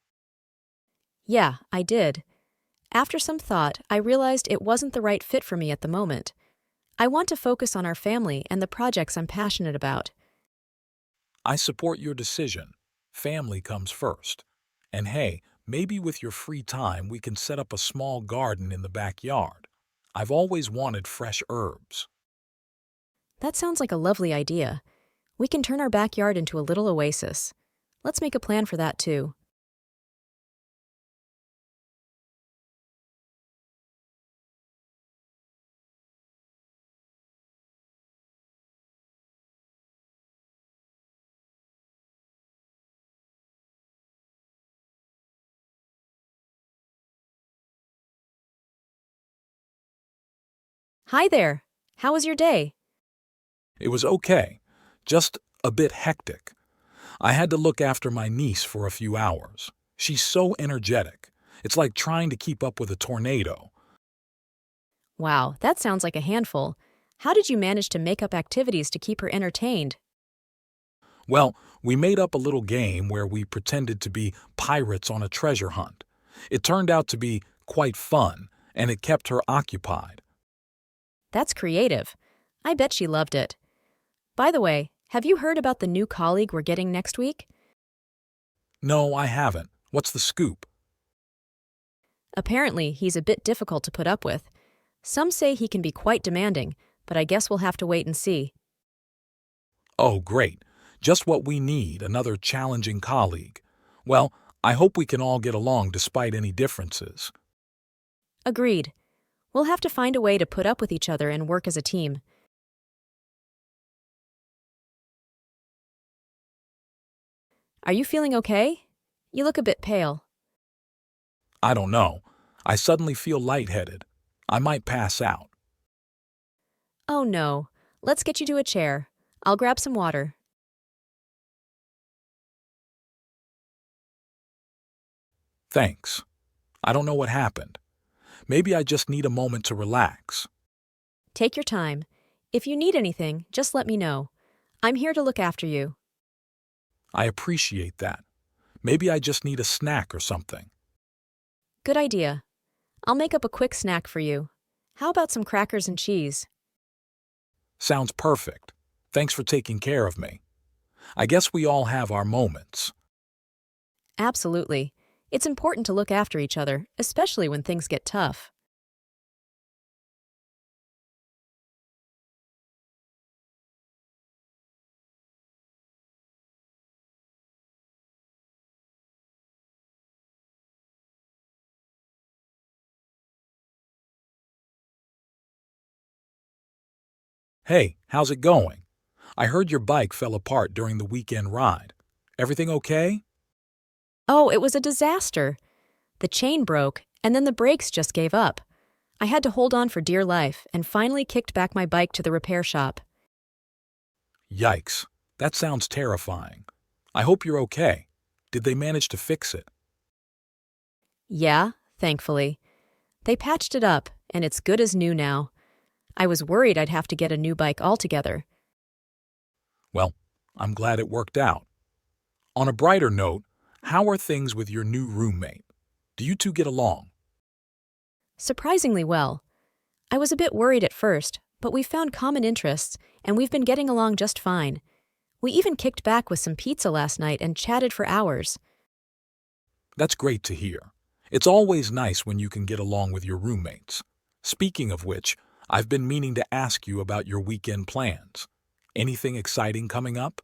Yeah, I did. After some thought, I realized it wasn't the right fit for me at the moment. I want to focus on our family and the projects I'm passionate about. I support your decision. Family comes first. And hey, maybe with your free time we can set up a small garden in the backyard. I've always wanted fresh herbs. That sounds like a lovely idea. We can turn our backyard into a little oasis. Let's make a plan for that too. Hi there. How was your day? It was okay, just a bit hectic. I had to look after my niece for a few hours. She's so energetic. It's like trying to keep up with a tornado. Wow, that sounds like a handful. How did you manage to make up activities to keep her entertained? Well, we made up a little game where we pretended to be pirates on a treasure hunt. It turned out to be quite fun, and it kept her occupied. That's creative. I bet she loved it. By the way, have you heard about the new colleague we're getting next week? No, I haven't. What's the scoop? Apparently, he's a bit difficult to put up with. Some say he can be quite demanding, but I guess we'll have to wait and see. Oh, great. Just what we need, another challenging colleague. Well, I hope we can all get along despite any differences. Agreed. We'll have to find a way to put up with each other and work as a team. Are you feeling okay? You look a bit pale. I don't know. I suddenly feel lightheaded. I might pass out. Oh no. Let's get you to a chair. I'll grab some water. Thanks. I don't know what happened. Maybe I just need a moment to relax. Take your time. If you need anything, just let me know. I'm here to look after you. I appreciate that. Maybe I just need a snack or something. Good idea. I'll make up a quick snack for you. How about some crackers and cheese? Sounds perfect. Thanks for taking care of me. I guess we all have our moments. Absolutely. It's important to look after each other, especially when things get tough. Hey, how's it going? I heard your bike fell apart during the weekend ride. Everything okay? Oh, it was a disaster. The chain broke, and then the brakes just gave up. I had to hold on for dear life and finally kicked back my bike to the repair shop. Yikes. That sounds terrifying. I hope you're okay. Did they manage to fix it? Yeah, thankfully. They patched it up, and it's good as new now. I was worried I'd have to get a new bike altogether. Well, I'm glad it worked out. On a brighter note, how are things with your new roommate? Do you two get along? Surprisingly well. I was a bit worried at first, but we found common interests, and we've been getting along just fine. We even kicked back with some pizza last night and chatted for hours. That's great to hear. It's always nice when you can get along with your roommates. Speaking of which, I've been meaning to ask you about your weekend plans. Anything exciting coming up?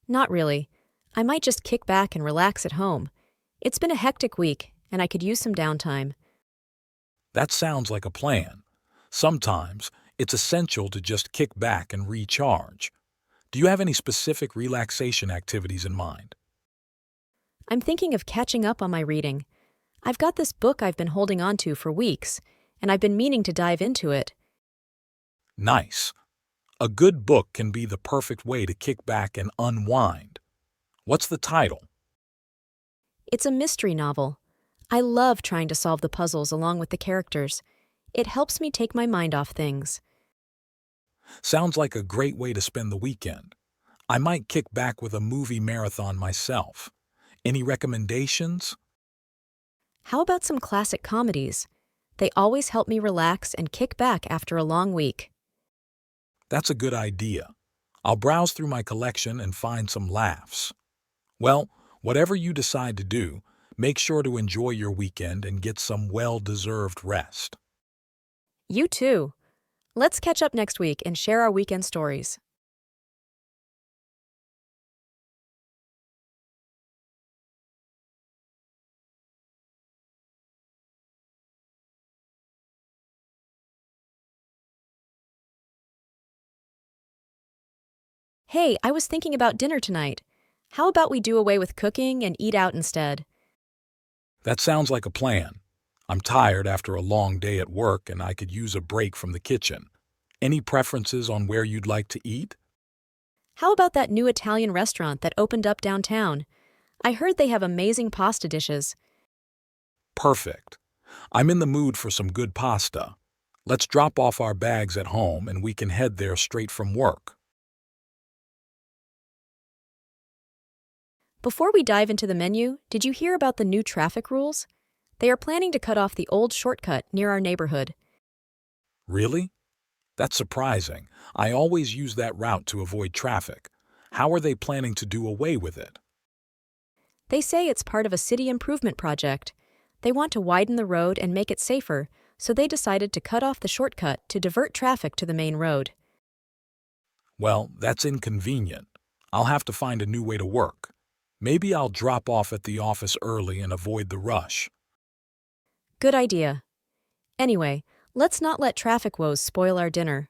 Not really. I might just kick back and relax at home. It's been a hectic week, and I could use some downtime. That sounds like a plan. Sometimes it's essential to just kick back and recharge. Do you have any specific relaxation activities in mind? I'm thinking of catching up on my reading. I've got this book I've been holding on to for weeks, and I've been meaning to dive into it. Nice. A good book can be the perfect way to kick back and unwind. What's the title? It's a mystery novel. I love trying to solve the puzzles along with the characters. It helps me take my mind off things. Sounds like a great way to spend the weekend. I might kick back with a movie marathon myself. Any recommendations? How about some classic comedies? They always help me relax and kick back after a long week. That's a good idea. I'll browse through my collection and find some laughs. Well, whatever you decide to do, make sure to enjoy your weekend and get some well-deserved rest. You too. Let's catch up next week and share our weekend stories. Hey, I was thinking about dinner tonight. How about we do away with cooking and eat out instead? That sounds like a plan. I'm tired after a long day at work and I could use a break from the kitchen. Any preferences on where you'd like to eat? How about that new Italian restaurant that opened up downtown? I heard they have amazing pasta dishes. Perfect. I'm in the mood for some good pasta. Let's drop off our bags at home and we can head there straight from work. Before we dive into the menu, did you hear about the new traffic rules? They are planning to cut off the old shortcut near our neighborhood. Really? That's surprising. I always use that route to avoid traffic. How are they planning to do away with it? They say it's part of a city improvement project. They want to widen the road and make it safer, so they decided to cut off the shortcut to divert traffic to the main road. Well, that's inconvenient. I'll have to find a new way to work. Maybe I'll drop off at the office early and avoid the rush. Good idea. Anyway, let's not let traffic woes spoil our dinner.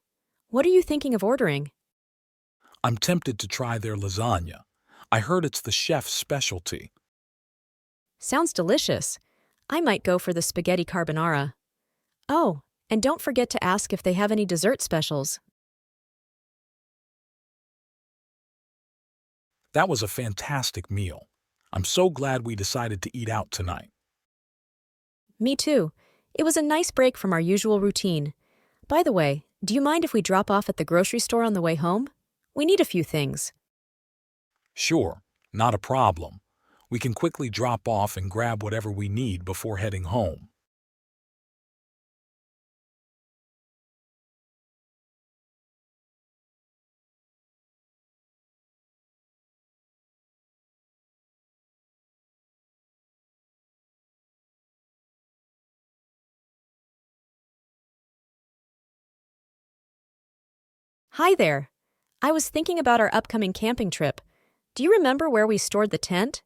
What are you thinking of ordering? I'm tempted to try their lasagna. I heard it's the chef's specialty. Sounds delicious. I might go for the spaghetti carbonara. Oh, and don't forget to ask if they have any dessert specials. That was a fantastic meal. I'm so glad we decided to eat out tonight. Me too. It was a nice break from our usual routine. By the way, do you mind if we drop off at the grocery store on the way home? We need a few things. Sure, not a problem. We can quickly drop off and grab whatever we need before heading home. Hi there. I was thinking about our upcoming camping trip. Do you remember where we stored the tent?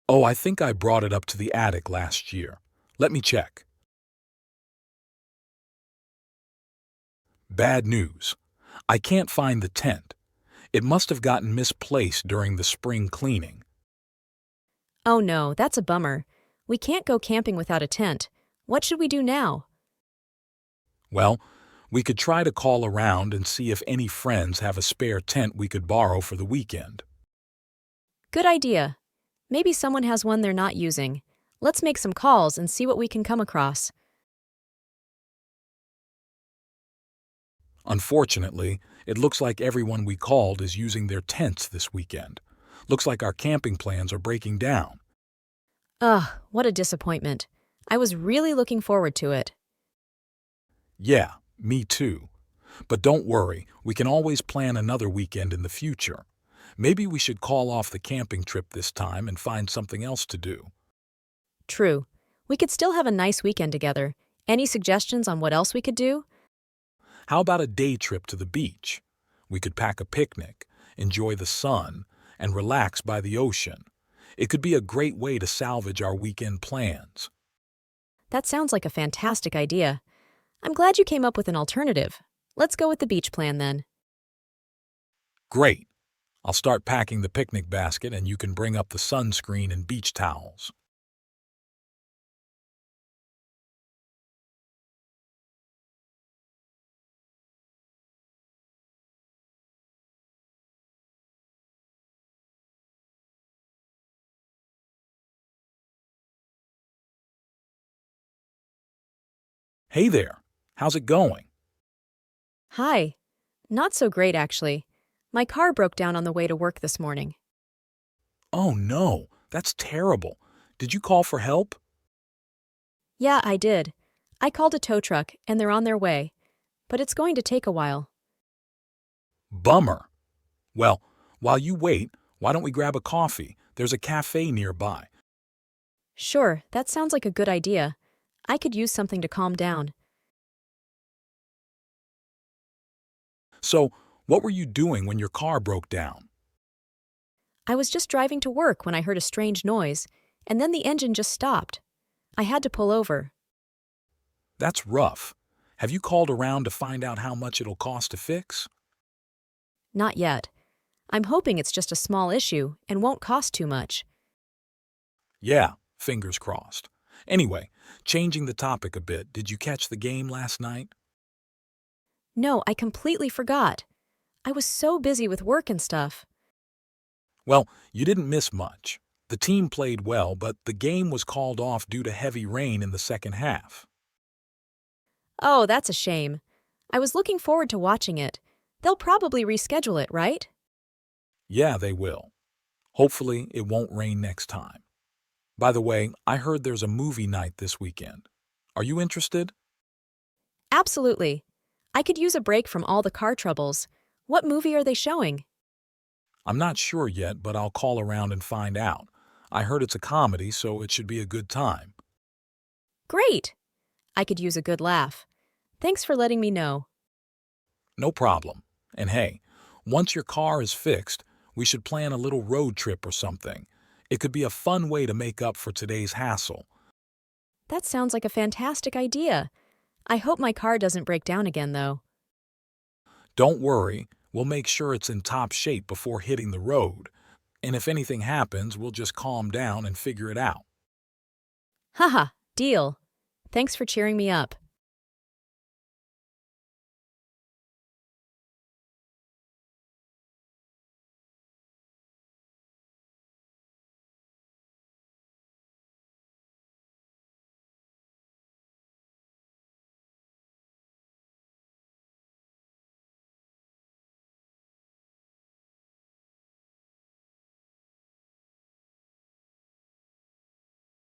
Oh, I think I brought it up to the attic last year. Let me check. Bad news. I can't find the tent. It must have gotten misplaced during the spring cleaning. Oh no, that's a bummer. We can't go camping without a tent. What should we do now? Well, we could try to call around and see if any friends have a spare tent we could borrow for the weekend. Good idea. Maybe someone has one they're not using. Let's make some calls and see what we can come across. Unfortunately, it looks like everyone we called is using their tents this weekend. Looks like our camping plans are breaking down. Ugh, what a disappointment. I was really looking forward to it. Yeah, me too. But don't worry, we can always plan another weekend in the future. Maybe we should call off the camping trip this time and find something else to do. True. We could still have a nice weekend together. Any suggestions on what else we could do? How about a day trip to the beach? We could pack a picnic, enjoy the sun, and relax by the ocean. It could be a great way to salvage our weekend plans. That sounds like a fantastic idea. I'm glad you came up with an alternative. Let's go with the beach plan then. Great. I'll start packing the picnic basket and you can bring up the sunscreen and beach towels. Hey there. How's it going? Hi. Not so great, actually. My car broke down on the way to work this morning. Oh no, that's terrible. Did you call for help? Yeah, I did. I called a tow truck, and they're on their way. But it's going to take a while. Bummer. Well, while you wait, why don't we grab a coffee? There's a cafe nearby. Sure, that sounds like a good idea. I could use something to calm down. So, what were you doing when your car broke down? I was just driving to work when I heard a strange noise, and then the engine just stopped. I had to pull over. That's rough. Have you called around to find out how much it'll cost to fix? Not yet. I'm hoping it's just a small issue and won't cost too much. Yeah, fingers crossed. Anyway, changing the topic a bit, did you catch the game last night? No, I completely forgot. I was so busy with work and stuff. Well, you didn't miss much. The team played well, but the game was called off due to heavy rain in the second half. Oh, that's a shame. I was looking forward to watching it. They'll probably reschedule it, right? Yeah, they will. Hopefully, it won't rain next time. By the way, I heard there's a movie night this weekend. Are you interested? Absolutely. I could use a break from all the car troubles. What movie are they showing? I'm not sure yet, but I'll call around and find out. I heard it's a comedy, so it should be a good time. Great! I could use a good laugh. Thanks for letting me know. No problem. And hey, once your car is fixed, we should plan a little road trip or something. It could be a fun way to make up for today's hassle. That sounds like a fantastic idea. I hope my car doesn't break down again, though. Don't worry, we'll make sure it's in top shape before hitting the road. And if anything happens, we'll just calm down and figure it out. Haha, deal. Thanks for cheering me up.